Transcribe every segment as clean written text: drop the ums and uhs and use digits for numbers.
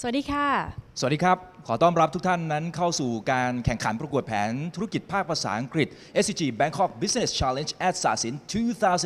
สวัสดีค่ะสวัสดีครับขอต้อนรับทุกท่านนั้นเข้าสู่การแข่งขันประกวดแผนธุรกิจภาคภาษาอังกฤษ SCG Bangkok Business Challenge at Sasin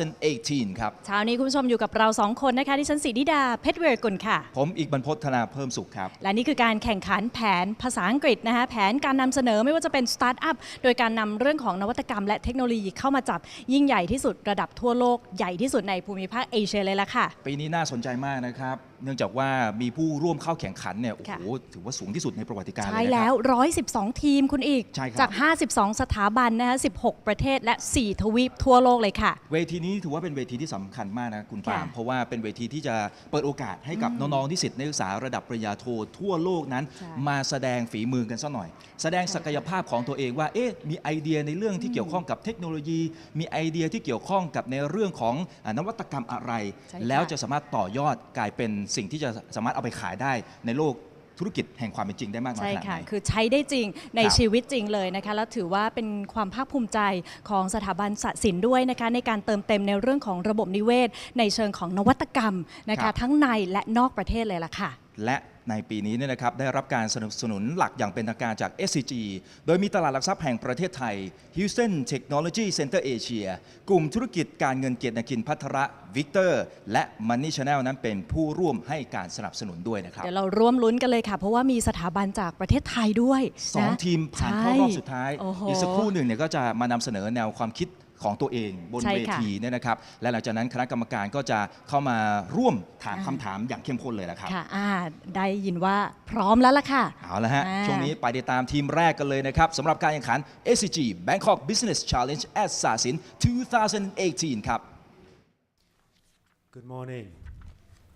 2018 ครับเช้านี้คุณผู้ชมอยู่กับเรา2คนนะคะดิฉันศรีนิดาเพชรเวรกุลค่ะผมอีกบรรพตธนาเพิ่มสุขครับและนี่คือการแข่งขันแผนภาษาอังกฤษนะคะแผนการนำเสนอไม่ว่าจะเป็นสตาร์ทอัพโดยการนำเรื่องของนวัตกรรมและเทคโนโลยีเข้ามาจับยิ่งใหญ่ที่สุดระดับทั่วโลกใหญ่ที่สุดในภูมิภาคเอเชียเลยล่ะค่ะปีนี้น่าสนใจมากนะครับเนื่องจากว่ามีผู้ร่วมเข้าแข่งขันเนี่ยโอ้โหถือว่าสูงที่สุดในประวัติการเลยนะครับใช่แล้ว112ทีมคุณอีกจาก52สถาบันนะคะ16ประเทศและ4ทวีปทั่วโลกเลยค่ะเวทีนี้ถือว่าเป็นเวทีที่สำคัญมากนะคุณปาล์มเพราะว่าเป็นเวทีที่จะเปิดโอกาสให้กับน้องๆนิสิตนักศึกษาระดับปริญญาโททั่วโลกนั้นมาแสดงฝีมือกันสักหน่อยแสดงศักยภาพของตัวเองว่ามีไอเดียในเรื่องที่เกี่ยวข้องกับเทคโนโลยีมีไอเดียที่เกี่ยวข้องกับในเรื่องของนวัตกรรมอะไรแล้วจะสามารถต่อยอดกลายเป็นสิ่งที่จะสามารถเอาไปขายได้ในโลกธุรกิจแห่งความเป็นจริงได้มากน้อยขนาดไหนใช่ค่ะคือใช้ได้จริงในชีวิตจริงเลยนะคะแล้วถือว่าเป็นความภาคภูมิใจของสถาบันสศิลป์ด้วยนะคะในการเติมเต็มในเรื่องของระบบนิเวศในเชิงของนวัตกรรมนะคะทั้งในและนอกประเทศเลยล่ะค่ะและในปีนี้เนี่ยนะครับได้รับการสนับสนุนหลักอย่างเป็นทางการจาก SCG โดยมีตลาดหลักทรัพย์แห่งประเทศไทย Houston Technology Center Asia กลุ่มธุรกิจการเงินเกียรตินาคินภัทระวิกเตอร์และ Money Channel นั้นเป็นผู้ร่วมให้การสนับสนุนด้วยนะครับเดี๋ยวเราร่วมลุ้นกันเลยค่ะเพราะว่ามีสถาบันจากประเทศไทยด้วย2 ทีมผ่านเข้ารอบสุดท้ายอีกสักครู่หนึ่งเนี่ยก็จะมานำเสนอแนวความคิดของตัวเองบนเวทีเนี่ยนะครับและหลังจากนั้นคณะกรรมการก็จะเข้ามาร่วมถามคำถามอย่างเข้มข้นเลยนะครับค่ะได้ยินว่าพร้อมแล้วล่ะค่ะเอาละฮะช่วงนี้ไปติดตามทีมแรกกันเลยนะครับสำหรับการแข่งขัน SCG Bangkok Business Challenge at Sasin 2018 ครับ Good morning,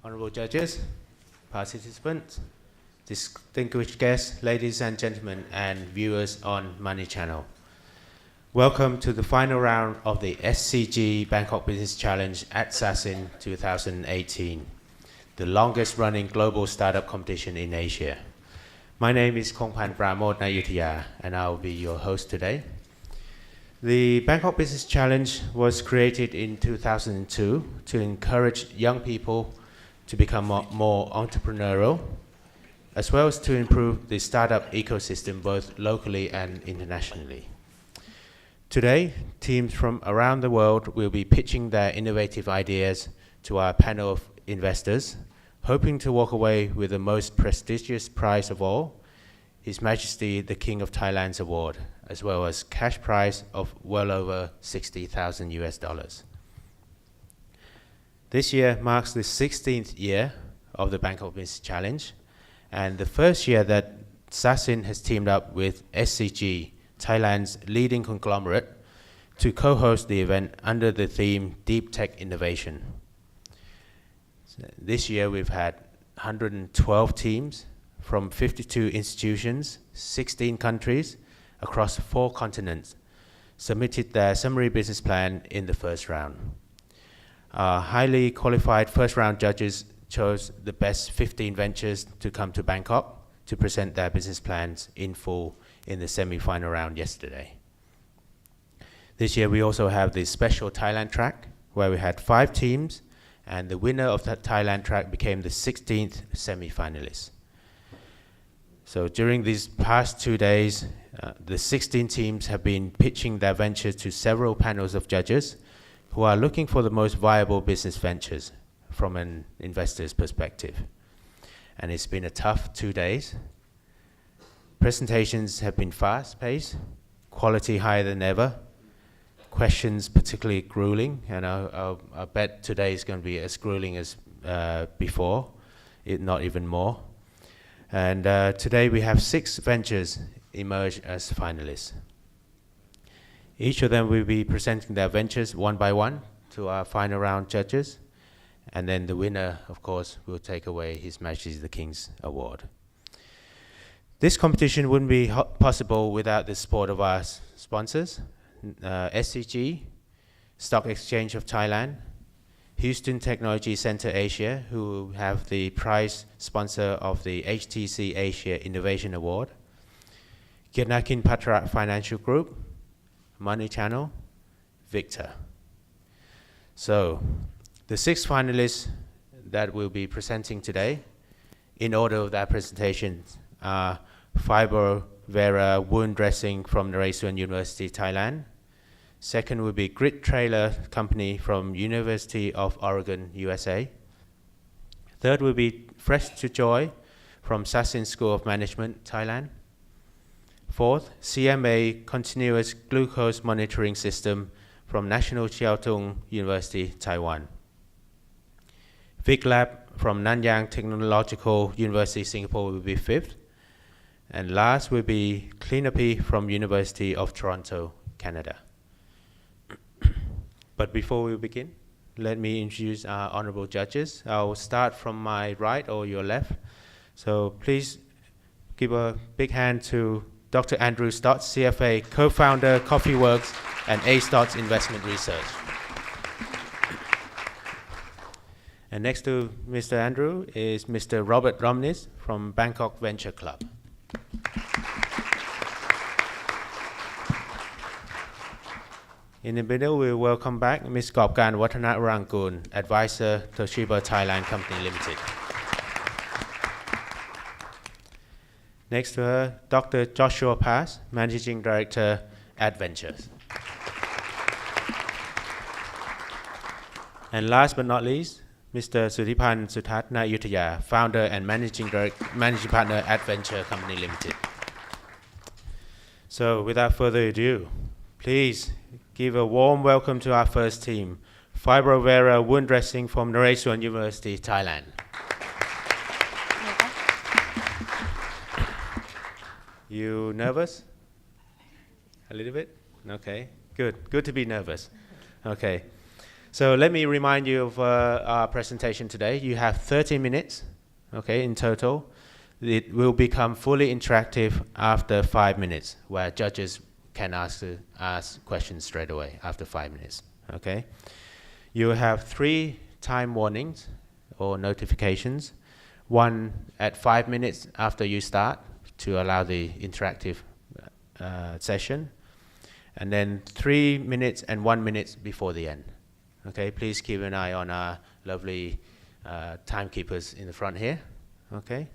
honorable judges, participants, distinguished guests, ladies and gentlemen, and viewers on Money Channel.Welcome to the final round of the SCG Bangkok Business Challenge at Sasin 2018, the longest running global startup competition in Asia. My name is Kongpan Pramod Nayutya and I will be your host today. The Bangkok Business Challenge was created in 2002 to encourage young people to become more entrepreneurial, as well as to improve the startup ecosystem both locally and internationally.Today, teams from around the world will be pitching their innovative ideas to our panel of investors, hoping to walk away with the most prestigious prize of all, His Majesty the King of Thailand's award, as well as cash prize of well over $60,000. This year marks the 16th year of the Bangkok Business Challenge, and the first year that Sasin has teamed up with SCG, Thailand's leading conglomerate, to co-host the event under the theme Deep Tech Innovation. This year we've had 112 teams from 52 institutions, 16 countries, across 4 continents, submitted their summary business plan in the first round. Our highly qualified first round judges chose the best 15 ventures to come to Bangkok to present their business plans in full in the semi-final round yesterday. This year we also have the special Thailand track where we had 5 teams and the winner of that Thailand track became the 16th semi-finalist. So during these past 2 days, the 16 teams have been pitching their ventures to several panels of judges who are looking for the most viable business ventures from an investor's perspective. And it's been a tough 2 days. Presentations have been fast-paced, quality higher than ever, questions particularly grueling, and I bet today is going to be as grueling as before, if not even more. And today we have 6 ventures emerge as finalists. Each of them will be presenting their ventures one by one to our final round judges, and then the winner, of course, will take away His Majesty the King's award. This competition wouldn't be possible without the support of our sponsors, SCG, Stock Exchange of Thailand, Houston Technology Center Asia, who have the prize sponsor of the HTC Asia Innovation Award, Kirnakin Patra Financial Group, Money Channel, Victor. So, the 6 finalists that we'll be presenting today in order of that presentation are Fiber Vera wound dressing from Naresuan University, Thailand. Second will be Grit Trailer Company from University of Oregon, USA. Third will be Fresh to Joy from Sassin School of Management, Thailand. Fourth, CMA Continuous Glucose Monitoring System from National Chiao Tung University, Taiwan. Vic Lab from Nanyang Technological University, Singapore will be fifth. And last will be Cleanupy from University of Toronto, Canada. But before we begin, let me introduce our honorable judges. I'll start from my right or your left. So please give a big hand to Dr. Andrew Stotts, CFA, co-founder, Coffeeworks, and A. Stotts Investment Research. And next to Mr. Andrew is Mr. Robert Romnis from Bangkok Venture Club. In the middle, we welcome back Ms. Gopkan Wattanarangun, Advisor, Toshiba Thailand Company Limited. Next to her, Dr. Joshua Pass, Managing Director, Adventures. And last but not least, Mr. Suthipan Sutat Nayutaya, Founder and Managing Partner, Adventure Company Limited. So without further ado, please give a warm welcome to our first team, Fibro Vera wound dressing from Naresuan University, Thailand. You nervous? A little bit? Okay, good. Good to be nervous. Okay, so let me remind you of our presentation today. You have 30 minutes, okay, in total. It will become fully interactive after 5 minutes, where judges can ask questions straight away after 5 minutes, okay? You have 3 time warnings or notifications. One at 5 minutes after you start to allow the interactive session. And then 3 minutes and 1 minute before the end. Okay, please keep an eye on our lovely timekeepers in the front here, okay?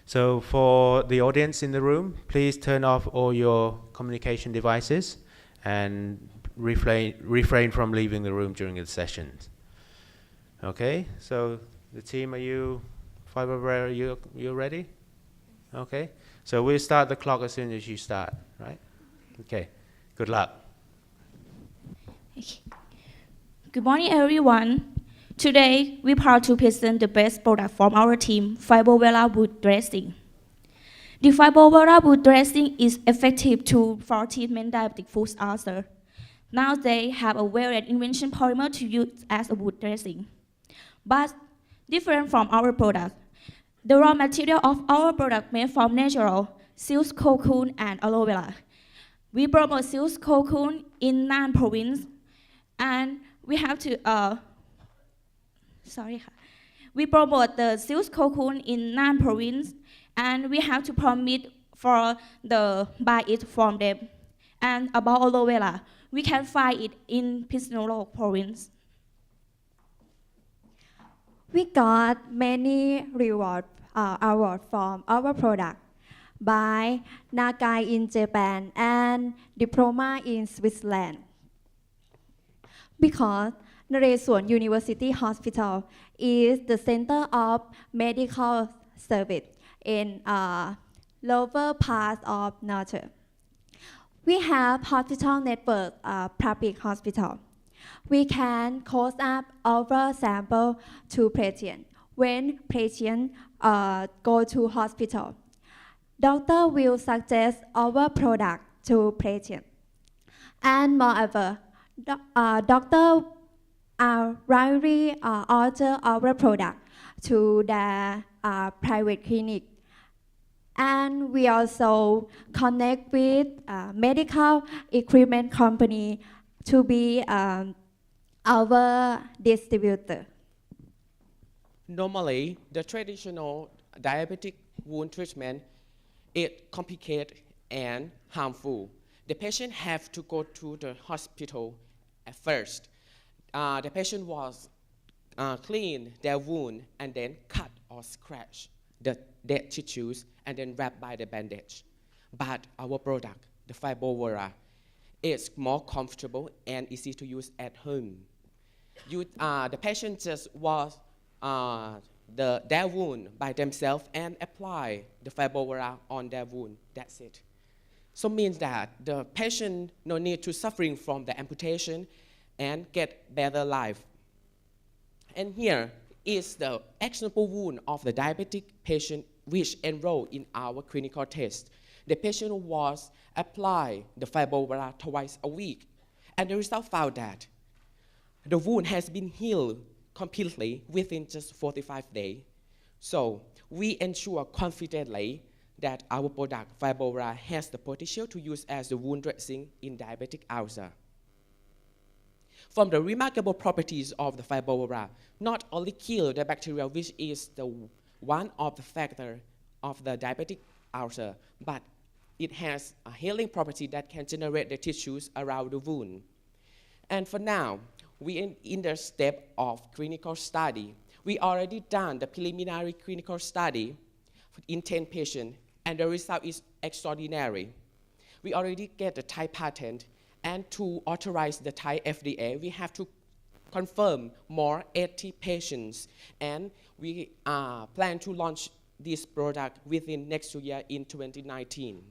So for the audience in the room, please turn off all your communication devices and refrain from leaving the room during the sessions. Okay, so the team, are you, Fiber, you ready? Okay, so we'll start the clock as soon as you start, right? Okay, good luck. Good morning, everyone. Today, we're proud to present the best product from our team, Fibrovera wood dressing. The Fibrovera wood dressing is effective for treatment diabetic foot ulcer. Now they have a well-read invention polymer to use as a wood dressing. But different from our product, the raw material of our product made from natural silk cocoon and aloe vera. We promote silk cocoon in Nan province, and we have to we promote the silk cocoon in Nan province, and we have to permit for the buy it from them. And about aloe vera, we can find it in Pisnulok province. We got many awards from our product by Nagai in Japan and Diploma in Switzerland. Because Naresuan University Hospital is the center of medical service in lower parts of North. We have hospital network, public hospital. We can close up our sample to patient. When patient go to hospital, doctor will suggest our product to patient. And moreover, doctor rarely order our product to the private clinic. And we also connect with medical equipment company to be our distributor. Normally, the traditional diabetic wound treatment is complicated and harmful. The patient have to go to the hospital at first. The patient was clean their wound and then cut or scratch the dead tissues and then wrap by the bandage. But our product, the Fibrovera, is more comfortable and easy to use at home. The patient just wash their wound by themselves and apply the Fibrovera on their wound. That's it. So means that the patient no need to suffering from the amputation and get better life. And here is the actionable wound of the diabetic patient which enrolled in our clinical test. The patient was applied the Fibrovera twice a week, and the result found that the wound has been healed completely within just 45 days. So we ensure confidently that our product Fibrovera has the potential to use as the wound dressing in diabetic ulcer. From the remarkable properties of the Fibrovera, not only kill the bacteria, which is one of the factors of the diabetic ulcer, but it has a healing property that can generate the tissues around the wound. And for now, we in the step of clinical study. We already done the preliminary clinical study in 10 patients, and the result is extraordinary. We already get the Thai patent, and to authorize the Thai FDA, we have to confirm more 80 patients, and we plan to launch this product within next year in 2019.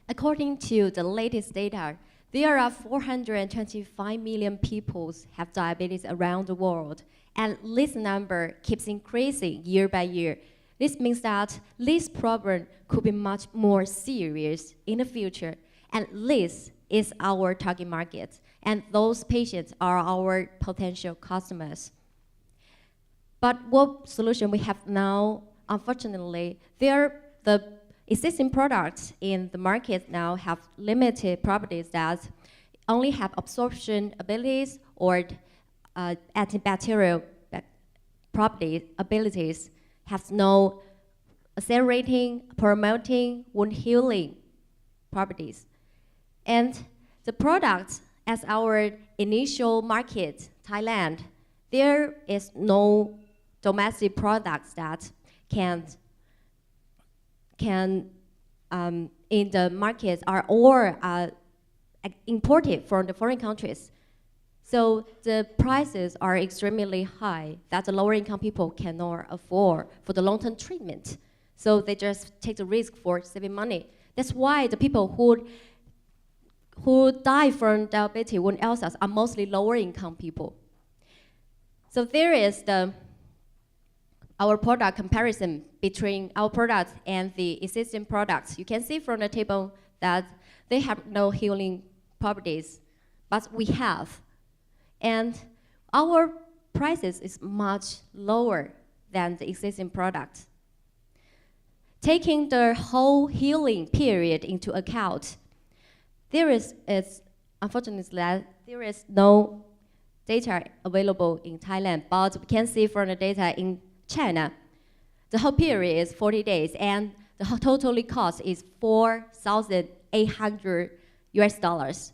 According to the latest data, there are 425 million people have diabetes around the world, and this number keeps increasing year by year. This means that this problem could be much more serious in the future, and this is our target market, and those patients are our potential customers. But what solution we have now, unfortunately, the existing products in the market now have limited properties that only have absorption abilities or antibacterial abilities, have no accelerating, promoting, wound healing properties. And the products as our initial market, Thailand, there is no domestic products that can in the markets are all imported from the foreign countries. So the prices are extremely high that the lower income people cannot afford for the long-term treatment. So they just take the risk for saving money. That's why the people who die from diabetes wound ulcers are mostly lower income people. So there is our product comparison between our products and the existing products. You can see from the table that they have no healing properties, but we have. And our prices is much lower than the existing product. Taking the whole healing period into account, unfortunately, there is no data available in Thailand, but we can see from the data in China, the whole period is 40 days, and the total cost is $4,800,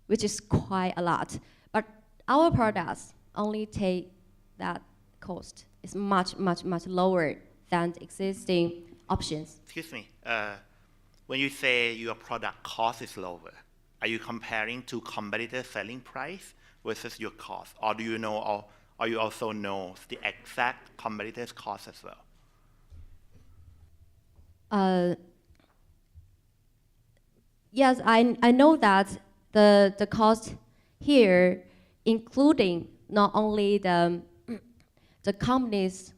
which is quite a lot. But our products only take that cost. It's much, much, much lower than the existing options. Excuse me. When you say your product cost is lower, are you comparing to competitor selling price versus your cost, or do you know, or you also know the exact competitor's cost as well? Yes, I know that the cost here, including not only the companies,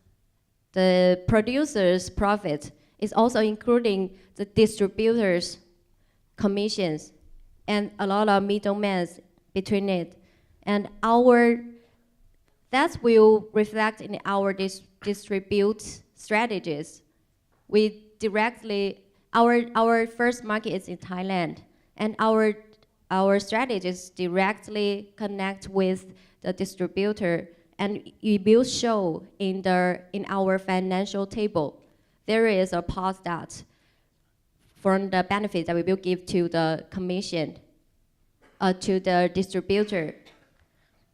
the producers' profit, is also including the distributors' commissions and a lot of middlemen between it. And that will reflect in our distribute strategies. We directly, our first market is in Thailand, and our strategies directly connect with the distributor, and it will show in our financial table. There is a part that from the benefits that we will give to the commission, to the distributor.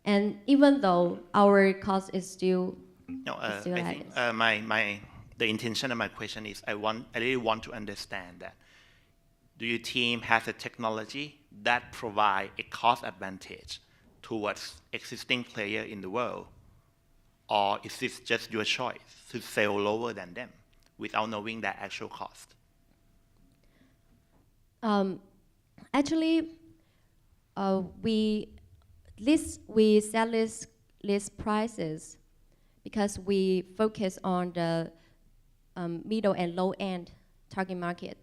And even though our cost is still No, Mr. I think Elias. the intention of my question is I really want to understand that. Do your team have a technology that provide a cost advantage towards existing player in the world? Or is this just your choice to sell lower than them without knowing their actual cost? Actually, we sell list prices because we focus on the middle and low end target market.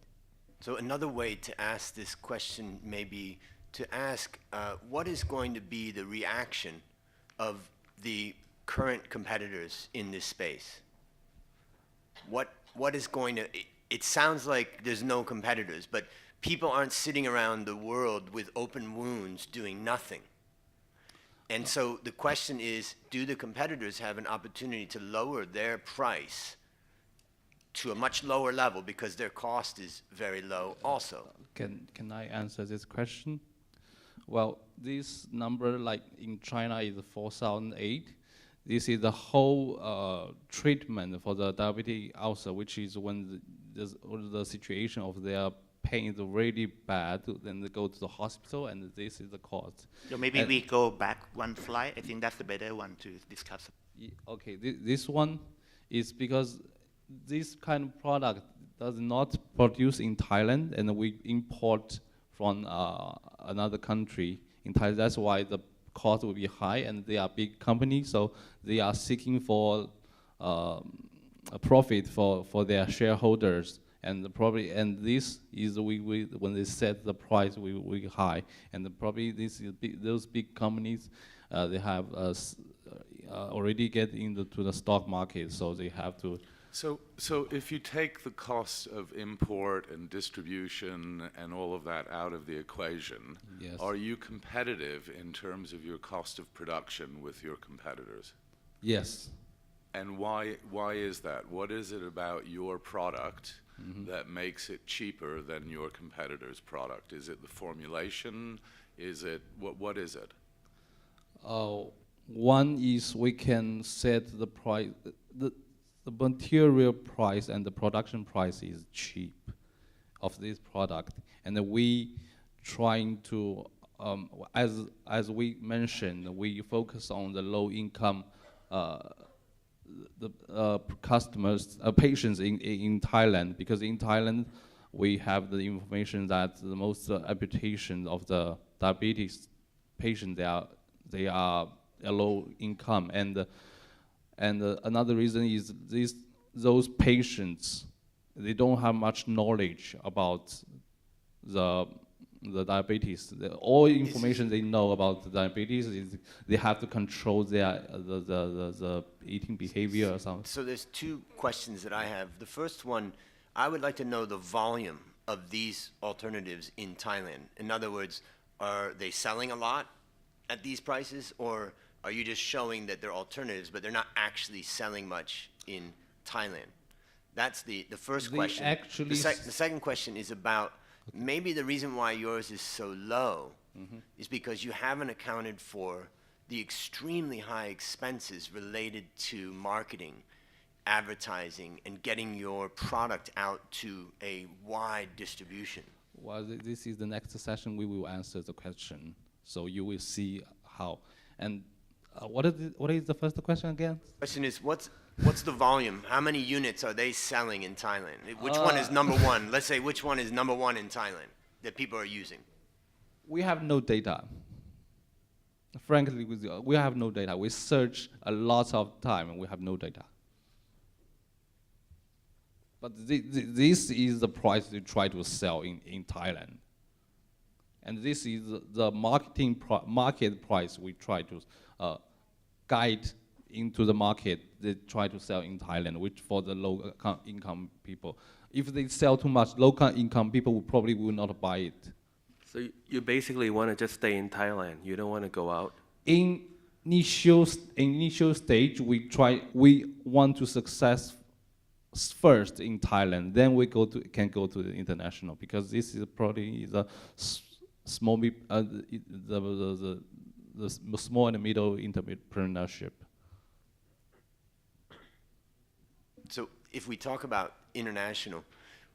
So another way to ask this question may be to ask what is going to be the reaction of the current competitors in this space? What is going to, it sounds like there's no competitors, but people aren't sitting around the world with open wounds doing nothing. And so the question is, do the competitors have an opportunity to lower their price to a much lower level because their cost is very low also? Can I answer this question? Well, this number, like in China, is 4,008. This is the whole treatment for the diabetic ulcer, which is when the situation of their pain is really bad, then they go to the hospital, and this is the cost. So maybe we go back one slide. I think that's the better one to discuss. Okay, this one is because this kind of product does not produce in Thailand, and we import from another country in Thailand. That's why the cost will be high, and they are big companies, so they are seeking for a profit for their shareholders. And this is when they set the price we high, and probably those big companies they have already get into the stock market, so they have to. So if you take the cost of import and distribution and all of that out of the equation, Yes. Are you competitive in terms of your cost of production with your competitors? Yes. And why is that? What is it about your product that makes it cheaper than your competitor's product? Is it the formulation? Is it what is it? One is we can set the price, the material price and the production price is cheap of this product, and we trying to, as we mentioned, we focus on the low income customers, patients in Thailand, because in Thailand we have the information that the most amputation of the diabetes patient they are a low income, and another reason is those patients, they don't have much knowledge about the diabetes. All information they know about the diabetes is they have to control their the eating behavior or something. So there's two questions that I have. The first one, I would like to know the volume of these alternatives in Thailand. In other words, are they selling a lot at these prices, or are you just showing that they're alternatives, but they're not actually selling much in Thailand? That's the first question. Actually The second question is about maybe the reason why yours is so low is because you haven't accounted for the extremely high expenses related to marketing, advertising, and getting your product out to a wide distribution. Well, this is the next session. We will answer the question, so you will see how. And what is the first question again? Question is, what's the volume? How many units are they selling in Thailand? Which one is number one? Let's say which one is number one in Thailand that people are using? We have no data. Frankly, we have no data. We search a lot of time, and we have no data. But this is the price we try to sell in Thailand. And this is the market price we try to guide into the market. They try to sell in Thailand, which for the low income people. If they sell too much, low income people probably will not buy it. So you basically want to just stay in Thailand. You don't want to go out. In initial stage, we want to success first in Thailand. Then we can go to the international, because this is probably the small the small and middle entrepreneurship. So if we talk about international,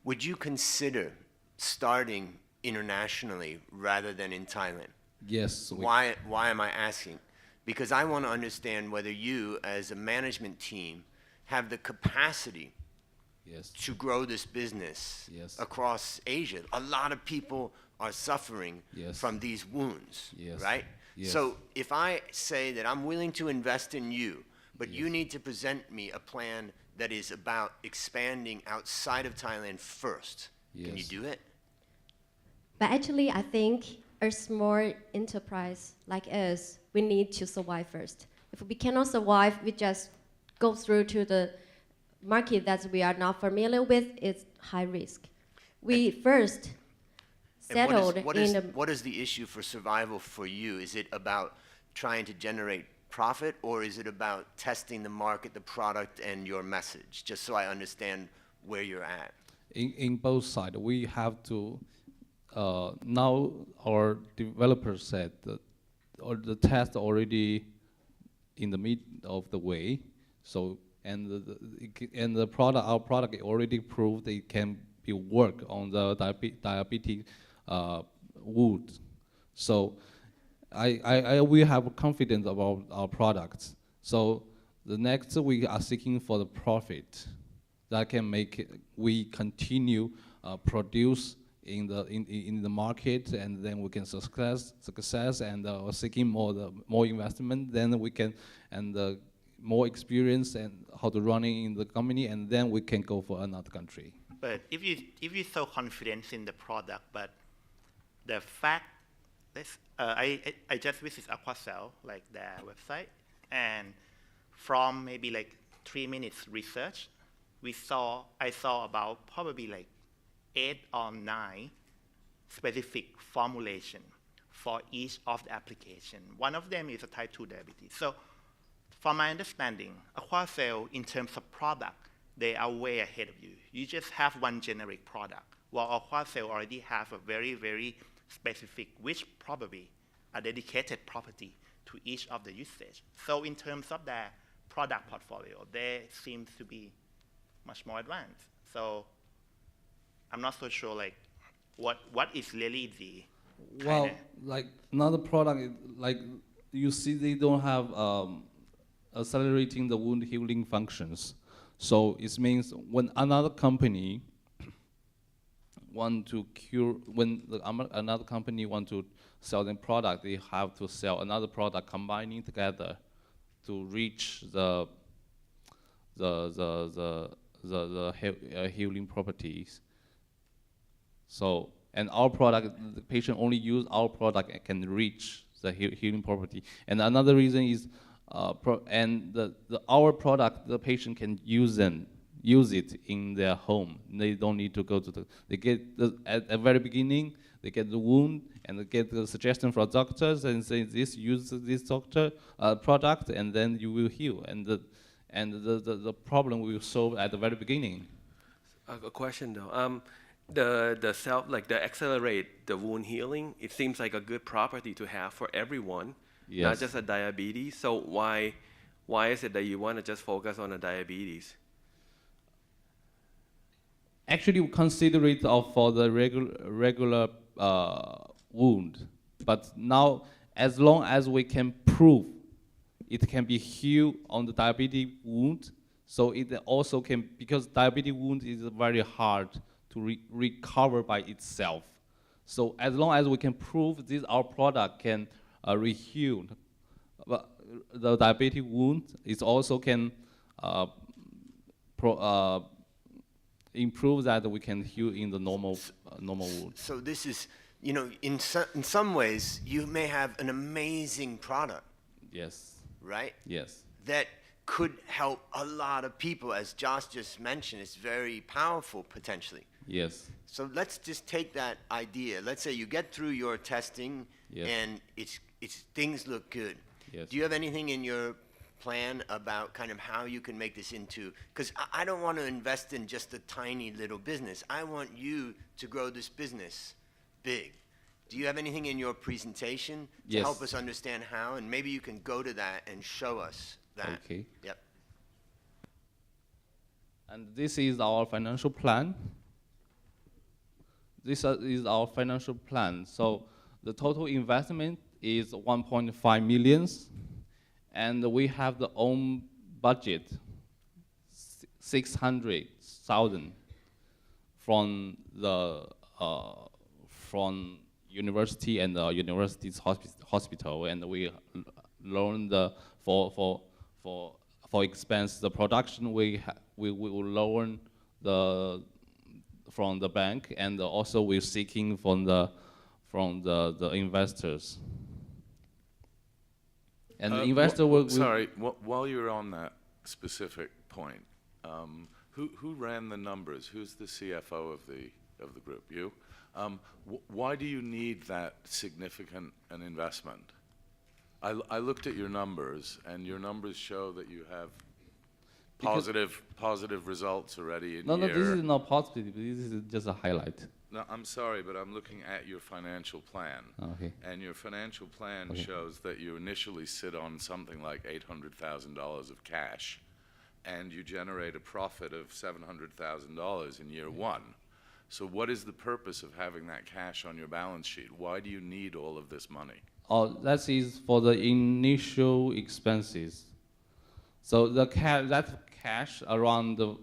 would you consider starting internationally rather than in Thailand? Yes. Why am I asking? Because I want to understand whether you, as a management team, have the capacity Yes. to grow this business Yes. across Asia. A lot of people are suffering Yes. from these wounds, Yes. right? Yes. So if I say that I'm willing to invest in you, but you Yes. need to present me a plan that is about expanding outside of Thailand first, can you Yes. do it? But actually, I think a small enterprise like us, we need to survive first. If we cannot survive, we just go through to the market that we are not familiar with. It's high risk. We first And settled in the what is the issue for survival for you? Is it about trying to generate profit, or is it about testing the market, the product, and your message? Just so I understand where you're at. In both sides, we have to. Now our developers said that or the test already in the mid of the way, so and the product, our product already proved it can be work on the diabetic wound. So we have confidence about our products. So the next we are seeking for the profit that can make we continue produce in the market, and then we can success and seeking more investment. Then we can more experience and how to running in the company, and then we can go for another country. But if you so confident in the product, but the fact this I just visited Aquacell, like their website, and from maybe like 3 minutes research, I saw about probably like 8 or 9 specific formulation for each of the application. One of them is a type 2 diabetes. So from my understanding, Aquacell, in terms of product, they are way ahead of you. You just have one generic product, while Aquacell already have a very, very specific, which probably a dedicated property to each of the usage. So in terms of their product portfolio, they seem to be much more advanced. So I'm not so sure like what is really the Well, like another product, like you see, they don't have accelerating the wound healing functions. So it means when another company want to cure, another company want to sell their product, they have to sell another product combining together to reach the healing properties. So, and our product, the patient only use our product and can reach the healing property. And another reason is, our product, the patient can use it in their home. They don't need to go to they get at the very beginning, they get the wound and they get the suggestion from doctors and say use this doctor product and then you will heal. And the problem will solve at the very beginning. A question though. The accelerate the wound healing, it seems like a good property to have for everyone, Yes. not just a diabetes. So why is it that you want to just focus on the diabetes? Actually, we consider it for the regular wound, but now as long as we can prove it can be healed on the diabetic wound, so it also can, because diabetic wound is very hard to recover by itself. So as long as we can prove this, our product can re-heal the diabetic wound, it also can improve that we can heal in the normal wound. So this is, you know, in some ways, you may have an amazing product, Yes. right? Yes. That could help a lot of people, as Josh just mentioned. It's very powerful potentially. Yes. So let's just take that idea. Let's say you get through your testing, Yes. and things look good. Yes. Do you have anything in your plan about kind of how you can make this into, because I don't want to invest in just a tiny little business. I want you to grow this business big. Do you have anything in your presentation to Yes. help us understand how? And maybe you can go to that and show us that. Okay. Yep. And this is our financial plan. This is our financial plan. So the total investment is 1.5 million, and we have the own budget, 600,000 from the from university and the university's hospital, and we loan the for expense the production we will loan the from the bank, and also we're seeking from the investors. And the investor will. Sorry, while you're on that specific point, who ran the numbers? Who's the CFO of the group? You. Why do you need that significant an investment? I looked at your numbers, and your numbers show that you have positive results already in No, year. this is not positive. This is just a highlight. No, I'm sorry, but I'm looking at your financial plan. Okay. And your financial plan shows that you initially sit on something like $800,000 of cash, and you generate a profit of $700,000 in year one. So what is the purpose of having that cash on your balance sheet? Why do you need all of this money? Oh, that is for the initial expenses. So the that cash around the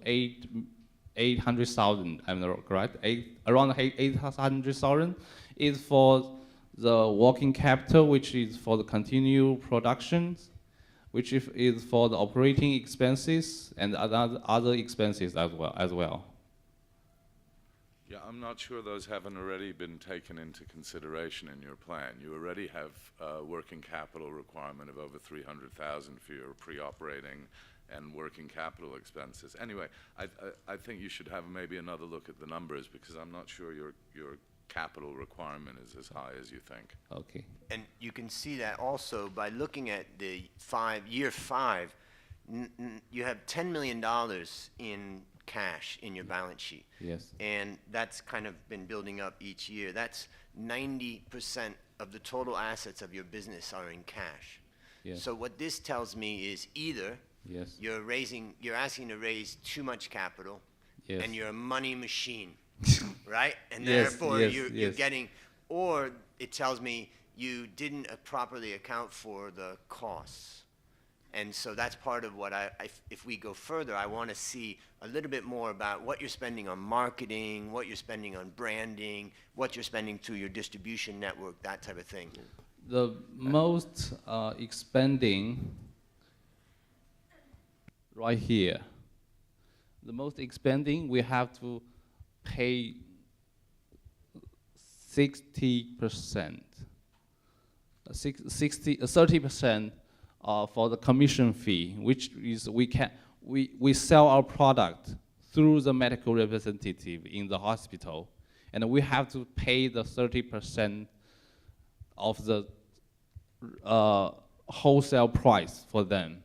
800,000, I'm not correct? Around 800,000 is for the working capital, which is for the continued productions, which is for the operating expenses and other expenses as well. Yeah, I'm not sure those haven't already been taken into consideration in your plan. You already have a working capital requirement of over 300,000 for your pre-operating and working capital expenses. Anyway, I think you should have maybe another look at the numbers, because I'm not sure your capital requirement is as high as you think. Okay. And you can see that also by looking at the year five, you have $10 million in cash in your balance sheet. Yes. And that's kind of been building up each year. That's 90% of the total assets of your business are in cash. Yes. So what this tells me is either Yes. you're asking to raise too much capital, Yes. and you're a money machine, right? And Yes, therefore yes, you're yes. getting, or it tells me you didn't properly account for the costs. And so that's part of what if we go further, I want to see a little bit more about what you're spending on marketing, what you're spending on branding, what you're spending through your distribution network, that type of thing. The most expanding right here. The most expanding, we have to pay 60%, 30% for the commission fee, which is we sell our product through the medical representative in the hospital, and we have to pay the 30% of the wholesale price for them.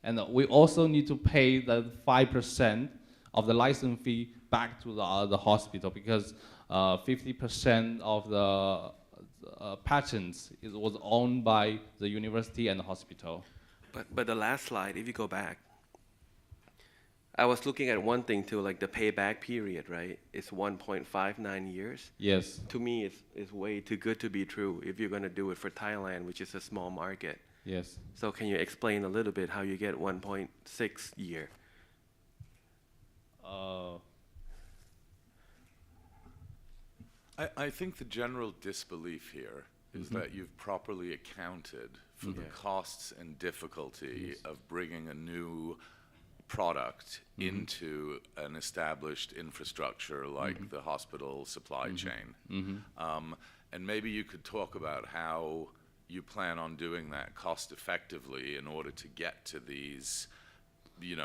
And we also need to pay the 5% of the license fee back to the hospital, because 50% of the patents was owned by the university and the hospital. But the last slide, if you go back, I was looking at one thing too, like the payback period, right? It's 1.59 years. Yes. To me, it's way too good to be true if you're going to do it for Thailand, which is a small market. Yes. So can you explain a little bit how you get 1.6 year? I think the general disbelief here is that you've properly accounted for the costs and difficulty of bringing a new product into an established infrastructure like the hospital supply chain. And maybe you could talk about how you plan on doing that cost effectively in order to get to these,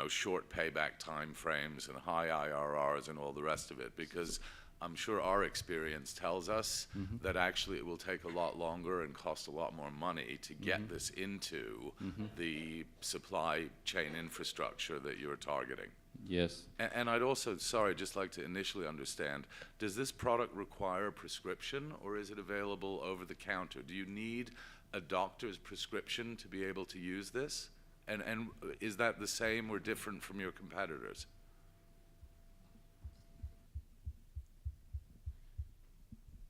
short payback time frames and high IRRs and all the rest of it, because I'm sure our experience tells us that actually it will take a lot longer and cost a lot more money to get this into the supply chain infrastructure that you're targeting. Yes. And I'd also, just like to initially understand, does this product require a prescription, or is it available over the counter? Do you need a doctor's prescription to be able to use this? And is that the same or different from your competitors?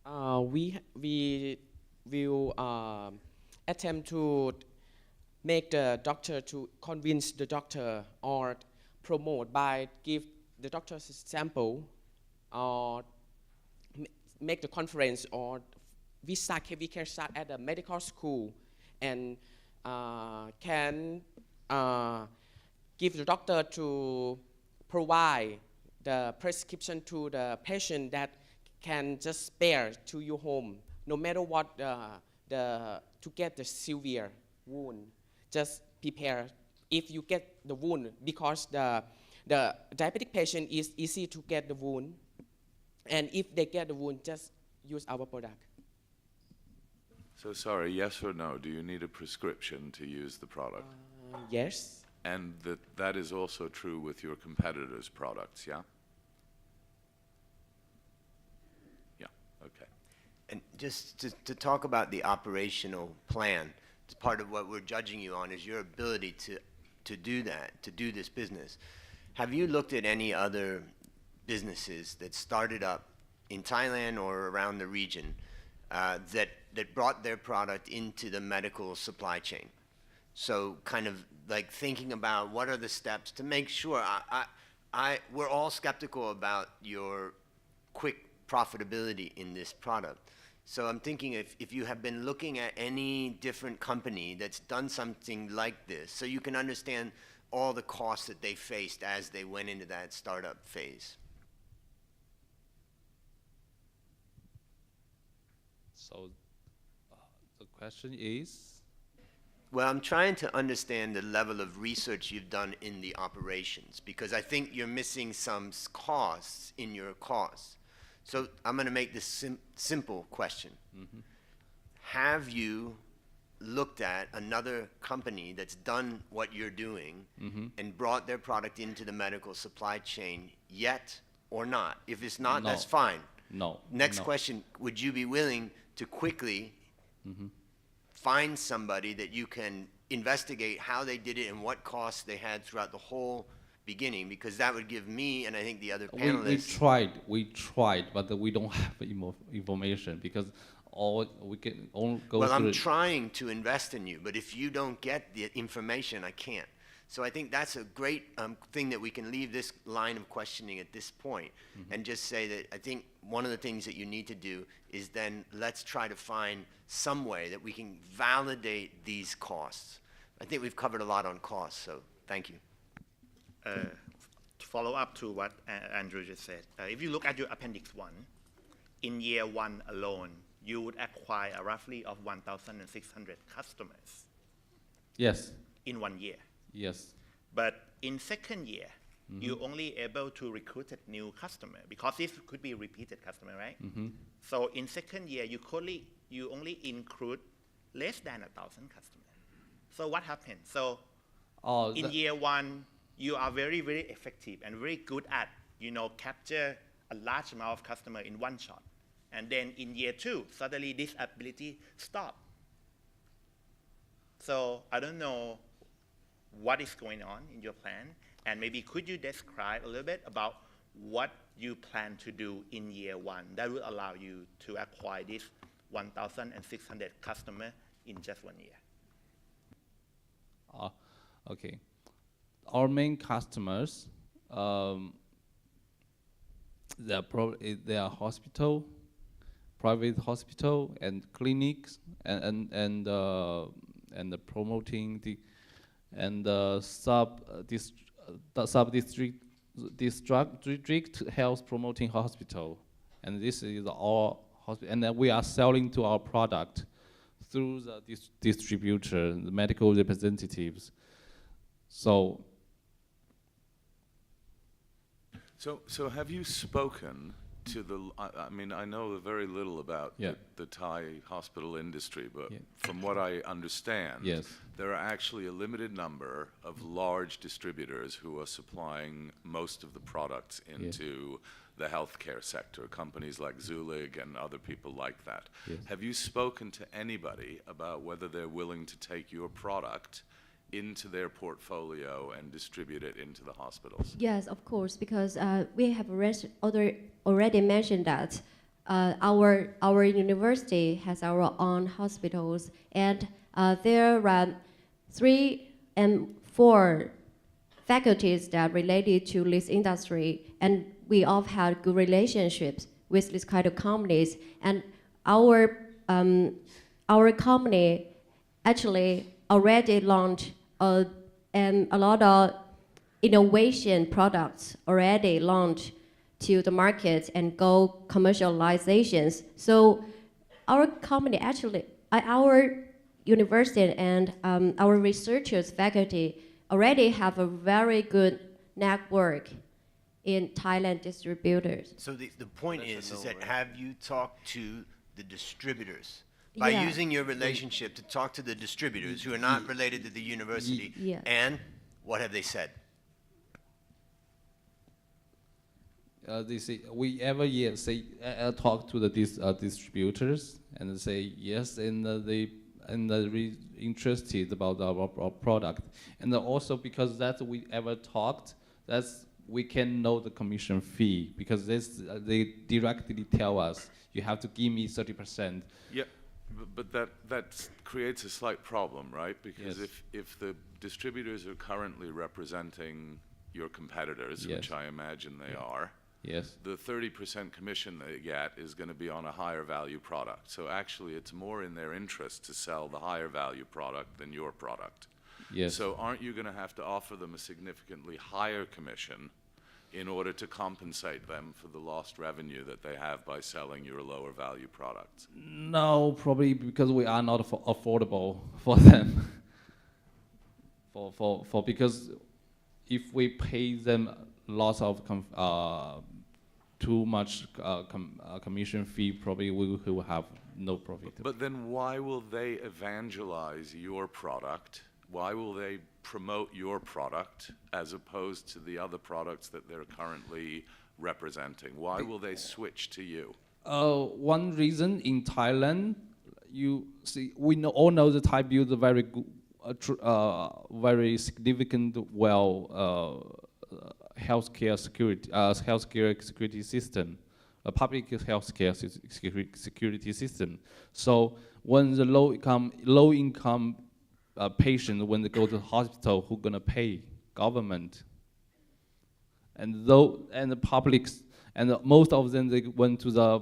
We will attempt to make the doctor to convince the doctor or promote by give the doctor sample or make the conference, or we can start at a medical school and can give the doctor to provide the prescription to the patient that can just spare to your home, no matter what to get the severe wound. Just prepare if you get the wound, because the diabetic patient is easy to get the wound, and if they get the wound, just use our product. So sorry, yes or no? Do you need a prescription to use the product? Yes. And that is also true with your competitors' products, yeah? Yeah, okay. And just to talk about the operational plan, it's part of what we're judging you on is your ability to do that, to do this business. Have you looked at any other businesses that started up in Thailand or around the region that brought their product into the medical supply chain? So kind of like thinking about what are the steps to make sure, we're all skeptical about your quick profitability in this product. So I'm thinking if you have been looking at any different company that's done something like this, so you can understand all the costs that they faced as they went into that startup phase. So the question is? Well, I'm trying to understand the level of research you've done in the operations, because I think you're missing some costs in your costs. So I'm going to make this simple question. Mm-hmm. Have you looked at another company that's done what you're doing Mm-hmm. and brought their product into the medical supply chain yet or not? If it's not, No. that's fine. No. Next no. question, would you be willing to quickly Mm-hmm. find somebody that you can investigate how they did it and what costs they had throughout the whole beginning? Because that would give me, and I think the other panelists... We tried, but we don't have information, because all we can only go Well, through. I'm trying to invest in you, but if you don't get the information, I can't. So I think that's a great thing that we can leave this line of questioning at this point, and just say that I think one of the things that you need to do is then let's try to find some way that we can validate these costs. I think we've covered a lot on costs, so thank you. To follow up to what Andrew just said, if you look at your Appendix 1, in year 1 alone, you would acquire roughly of 1,600 customers. Yes. In 1 year. Yes. But in second year, you're only able to recruit a new customer, because this could be repeated customer, right? Mm-hmm. So in second year, you only include less than 1,000 customers. So what happened? So in year 1, you are very, very effective and very good at, capture a large amount of customer in one shot. And then in year 2, suddenly this ability stopped. So I don't know what is going on in your plan, and maybe could you describe a little bit about what you plan to do in year 1 that will allow you to acquire this 1,600 customer in just 1 year? Okay. Our main customers, they are hospital, private hospital, and clinics, and promoting the sub-district health promoting hospital, and this is our hospital, and then we are selling to our product through the distributor, the medical representatives. So have you spoken to the, I mean, I know very little about the Thai hospital industry, but from what I understand, there are actually a limited number of large distributors who are supplying most of the products into the healthcare sector, companies like Zulig and other people like that. Have you spoken to anybody about whether they're willing to take your product into their portfolio and distribute it into the hospitals? Yes, of course, because we have already mentioned that our university has our own hospitals, and there are 3 and 4 faculties that are related to this industry, and we all have good relationships with this kind of companies. And our company actually already launched a lot of innovation products already launched to the market and go commercializations. So our company actually, our university and our researchers faculty already have a very good network in Thailand distributors. So the point is that have you talked to the distributors? By Yeah. using your relationship to talk to the distributors who are not related to the university, Yeah. and what have they said? They say we every year say talk to the distributors and say yes, and they interested about our product, and also because that we ever talked, that's we can know the commission fee because this they directly tell us you have to give me 30%. Yeah, but that creates a slight problem, right? Because Yes. if the distributors are currently representing your competitors, Yes. which I imagine they are, Yes. the 30% commission they get is going to be on a higher value product. So actually, it's more in their interest to sell the higher value product than your product. Yes. So aren't you going to have to offer them a significantly higher commission in order to compensate them for the lost revenue that they have by selling your lower value products? No, probably because we are not affordable for them. for because if we pay them lots of too much commission fee, probably we will have no profit. But then why will they evangelize your product? Why will they promote your product as opposed to the other products that they're currently representing? Why will they switch to you? One reason in Thailand, you see, we all know that Thai built a very good, very significant, healthcare security system, a public healthcare security system. So when the low income patient, when they go to the hospital, who gonna pay? Government. And the publics, and most of them they go to the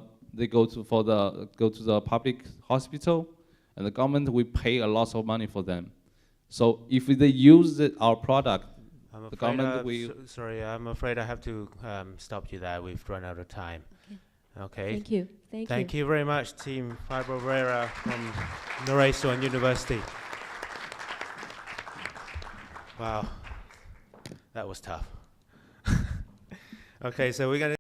public hospital, and the government will pay a lot of money for them. So if they use our product, the government will. Sorry, I'm afraid I have to stop you there. We've run out of time. Okay. Thank you. Thank you very much, Team Fibro Vera from Naresuan University. Wow, that was tough. Okay, so we're going to